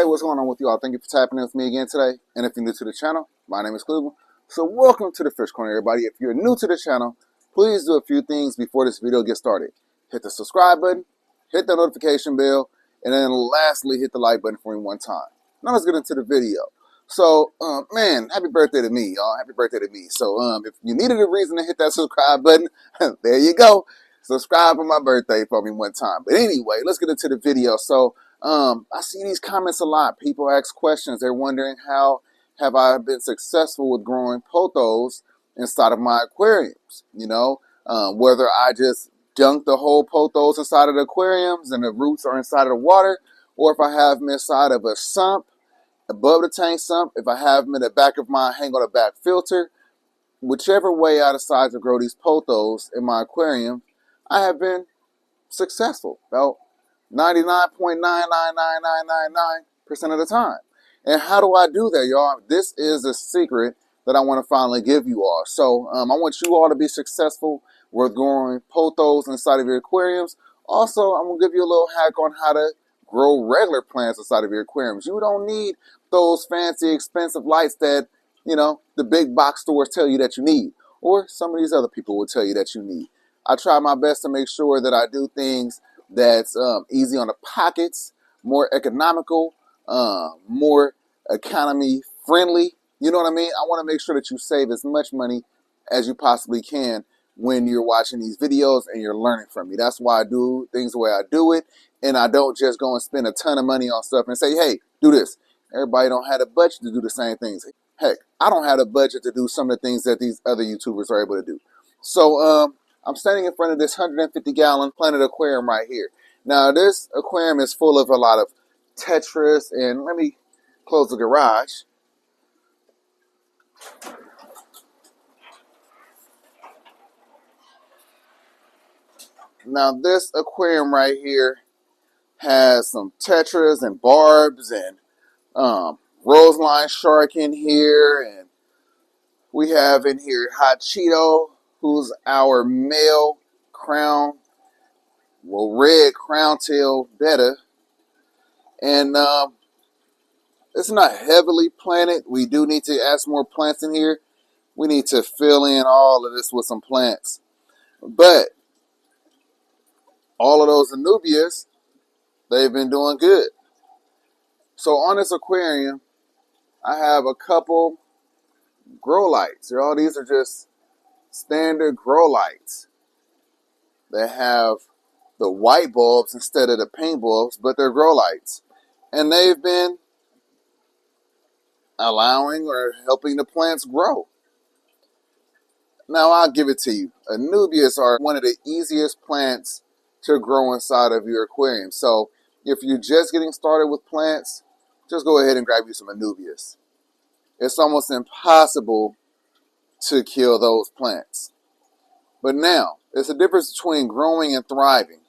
what's going on with you all? Thank you for tapping in with me again today. And if you're new to the channel, my name is Cleveland. So welcome to the Fish Corner, everybody. If you're new to the channel, please do a few things before this video gets started. Hit the subscribe button, hit the notification bell, and then lastly, hit the like button for me one time. Now let's get into the video. So, man, happy birthday to me, y'all. Happy birthday to me. So, if you needed a reason to hit that subscribe button, there you go. Subscribe on my birthday for me one time. But anyway, let's get into the video. So, I see these comments a lot. People ask questions. They're wondering how have I been successful with growing pothos inside of my aquariums. You know, whether I just dunk the whole pothos inside of the aquariums and the roots are inside of the water, or if I have them inside of a sump, above the tank sump, if I have them in the back of my hang on the back filter, whichever way I decide to grow these pothos in my aquarium, I have been successful. About 99.99999% of the time. And how do I do that, y'all? This is a secret that I want to finally give you all. So I want you all to be successful with growing pothos inside of your aquariums. Also, I'm going to give you a little hack on how to grow regular plants inside of your aquariums. You don't need those fancy, expensive lights that, you know, the big box stores tell you that you need, or some of these other people will tell you that you need. I try my best to make sure that I do things that's easy on the pockets, more economical, more economy friendly. You know what I mean? I want to make sure that you save as much money as you possibly can when you're watching these videos and you're learning from me. That's why I do things the way I do it. And I don't just go and spend a ton of money on stuff and say, hey, do this. Everybody don't have the budget to do the same things. Heck, I don't have the budget to do some of the things that these other YouTubers are able to do. So, I'm standing in front of this 150-gallon Planet Aquarium right here. Now, this aquarium is full of a lot of tetras, and let me close the garage. Now, this aquarium right here has some tetras and barbs and roseline shark in here, and we have in here Hot Cheeto, who's our male red crown-tail betta. And it's not heavily planted. We do need to add some more plants in here. We need to fill in all of this with some plants. But all of those Anubias, they've been doing good. So on this aquarium, I have a couple grow lights. All these are just standard grow lights. They have the white bulbs instead of the pink bulbs, but they're grow lights. And they've been allowing or helping the plants grow. Now, I'll give it to you. Anubias are one of the easiest plants to grow inside of your aquarium. So if you're just getting started with plants, just go ahead and grab you some Anubias. It's almost impossible to kill those plants. But now, there's a difference between growing and thriving.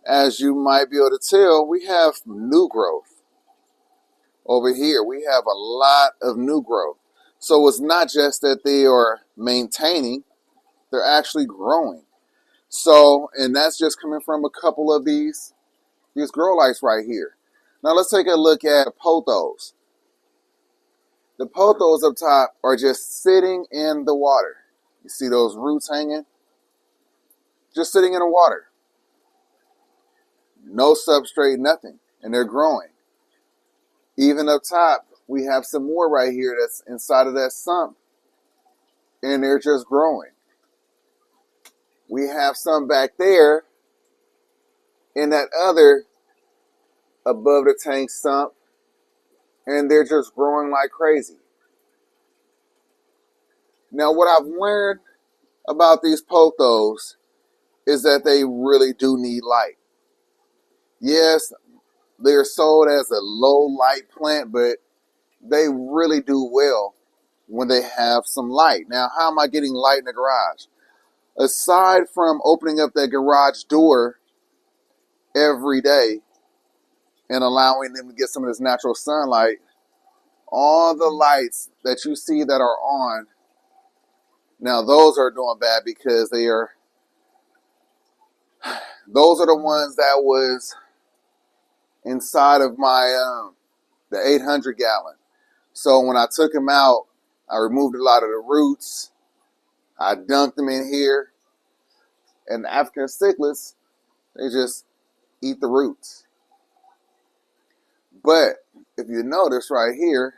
As you might be able to tell, we have new growth. Over here, we have a lot of new growth. So it's not just that they are maintaining, they're actually growing. So, and that's just coming from a couple of these grow lights right here. Now let's take a look at the pothos. The pothos up top are just sitting in the water. You see those roots hanging? Just sitting in the water. No substrate, nothing. And they're growing. Even up top, we have some more right here that's inside of that sump. And they're just growing. We have some back there in that other above the tank sump. And they're just growing like crazy. Now, what I've learned about these pothos is that they really do need light. Yes, they're sold as a low light plant, but they really do well when they have some light. Now, how am I getting light in the garage? Aside from opening up that garage door every day and allowing them to get some of this natural sunlight, all the lights that you see that are on, now those are doing bad because those are the ones that was inside of my the 800 gallon. So when I took them out, I removed a lot of the roots. I dunked them in here. And the African cichlids, they just eat the roots. But if you notice right here,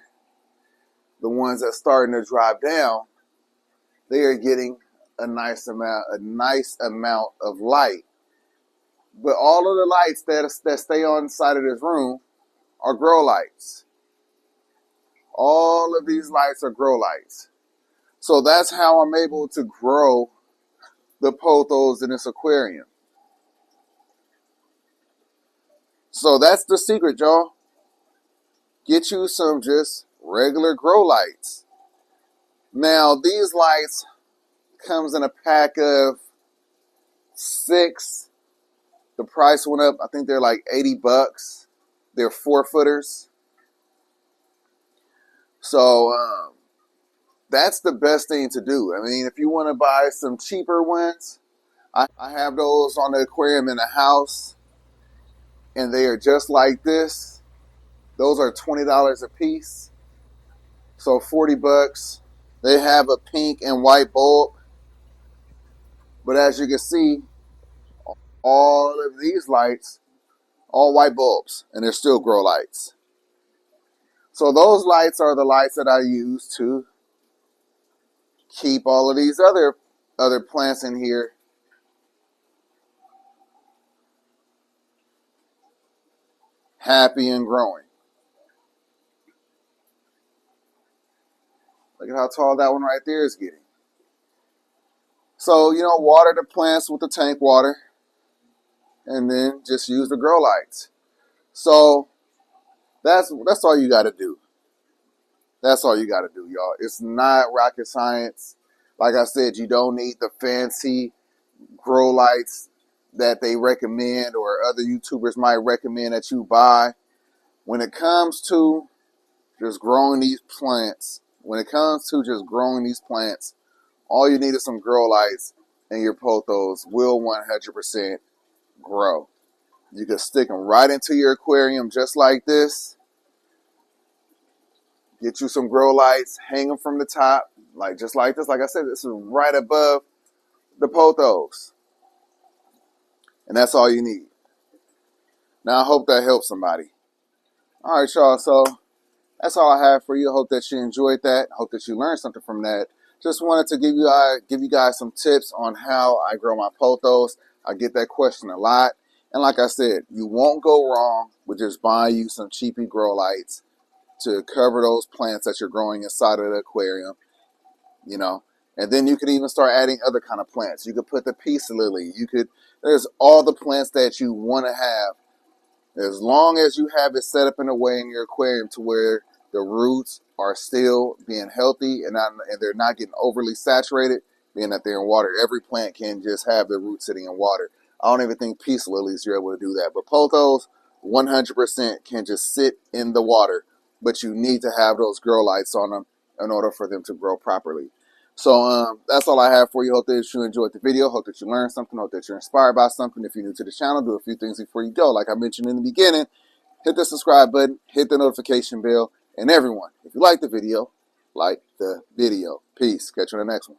the ones that's starting to drop down, they are getting a nice amount of light. But all of the lights that stay on the side of this room are grow lights. All of these lights are grow lights. So that's how I'm able to grow the pothos in this aquarium. So that's the secret, y'all. Get you some just regular grow lights. Now, these lights comes in a pack of 6. The price went up. I think they're like $80. They're 4-footers. So that's the best thing to do. I mean, if you want to buy some cheaper ones, I have those on the aquarium in the house, and they are just like this. Those are $20 a piece, so $40. They have a pink and white bulb, but as you can see, all of these lights, all white bulbs, and they're still grow lights. So those lights are the lights that I use to keep all of these other plants in here happy and growing. Look at how tall that one right there is getting. So, water the plants with the tank water, and then just use the grow lights. So that's all you got to do. That's all you got to do, y'all. It's not rocket science. Like I said, you don't need the fancy grow lights that they recommend or other YouTubers might recommend that you buy. When it comes to just growing these plants, all you need is some grow lights, and your pothos will 100% grow. You can stick them right into your aquarium just like this. Get you some grow lights, hang them from the top, just like this. Like I said, this is right above the pothos. And that's all you need. Now, I hope that helps somebody. All right, y'all. So that's all I have for you. I hope that you enjoyed that. I hope that you learned something from that. Just wanted to give you guys some tips on how I grow my pothos. I get that question a lot. And like I said, you won't go wrong with just buying you some cheapy grow lights to cover those plants that you're growing inside of the aquarium, And then you could even start adding other kind of plants. You could put the peace lily. There's all the plants that you want to have. As long as you have it set up in a way in your aquarium to where the roots are still being healthy and they're not getting overly saturated, being that they're in water. Every plant can just have their roots sitting in water. I don't even think peace lilies are able to do that. But pothos, 100% can just sit in the water. But you need to have those grow lights on them in order for them to grow properly. So that's all I have for you. Hope that you enjoyed the video. Hope that you learned something. Hope that you're inspired by something. If you're new to the channel, do a few things before you go. Like I mentioned in the beginning, hit the subscribe button, hit the notification bell, and everyone, if you like the video, like the video. Peace. Catch you on the next one.